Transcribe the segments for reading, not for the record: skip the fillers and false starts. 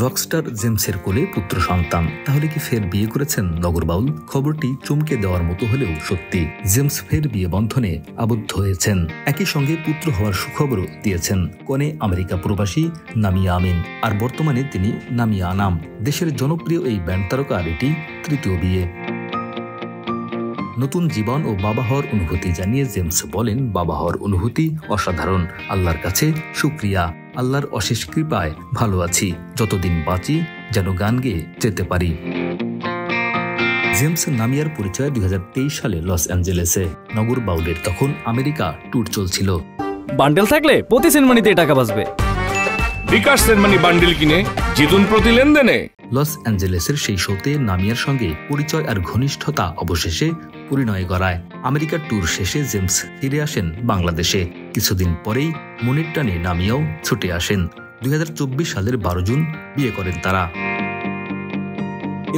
Rockstar জেমসের কোলে পুত্র সন্তান, তাহলে কি ফের বিয়ে করেছেন নগরবাউল? খবরটি চমকে দেওয়ার মতো হলেও সত্যি। জেমস ফের বিয়ে বন্ধনে আবদ্ধ হয়েছেন। একই সঙ্গে পুত্র হওয়ার সুখবরও দিয়েছেন। কনে আমেরিকা প্রবাসী নামিয়া আমিন, আর বর্তমানে তিনি নামিয়া আনাম। দেশের জনপ্রিয় এই ব্যান্ড তারকার এটি তৃতীয় বিয়ে। নতুন জীবন ও বাবা হওয়ার অনুভূতি জানিয়ে জেমস বলেন, বাবা হওয়ার অনুভূতি অসাধারণ। আল্লাহর কাছে শুকরিয়া। আল্লাহর অশেষ কৃপায় ভালো আছি। যতদিন বাঁচি যেন গান গেয়ে যেতে পারি। জেমস নামিয়ার পরিচয় 2023 সালে লস অ্যাঞ্জেলেসে। নগরবাউলের তখন আমেরিকা ট্যুর চলছিল। বান্ডেল থাকলে প্রতি সেনমানিতে টাকা বাঁচবে। বিকাশ সেনমানি বান্ডেল কিনে জিতুন প্রতি লেনদেনে। লস অ্যাঞ্জেলেসের সেই শোতে নামিয়ার সঙ্গে পরিচয় আর ঘনিষ্ঠতা অবশেষে পরিণয় গড়ায়। আমেরিকার ট্যুর শেষে জেমস ফিরে আসেন বাংলাদেশে। কিছুদিন পরেই মনের টানে নামিয়াও ছুটে আসেন। 2024 সালের 12 জুন বিয়ে করেন তারা।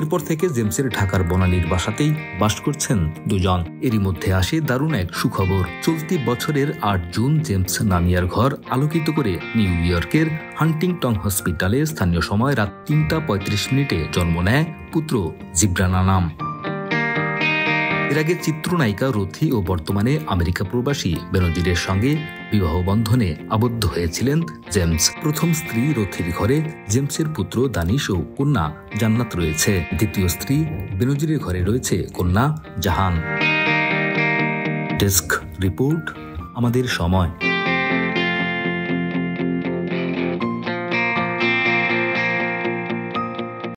এরপর থেকে জেমসের ঢাকার বনানীর বাসাতেই বাস করছেন দুজন। এরই মধ্যে আসে দারুণ এক সুখবর। চলতি বছরের 8 জুন জেমস নামিয়ার ঘর আলোকিত করে নিউ ইয়র্কের হান্টিংটন হসপিটালে স্থানীয় সময় রাত 3:35 জন্ম নেয় পুত্র জিব্রান আনাম। এর আগে চিত্রনায়িকা রথি ও বর্তমানে আমেরিকা প্রবাসী বেনজিরের সঙ্গে বিবাহ বন্ধনে আবদ্ধ হয়েছিলেন জেমস। প্রথম স্ত্রী রথির ঘরে জেমসের পুত্র দানিশ ও কন্যা জান্নাত রয়েছে। দ্বিতীয় স্ত্রী বেনজিরের ঘরে রয়েছে কন্যা জাহান। ডেস্ক রিপোর্ট, আমাদের সময়।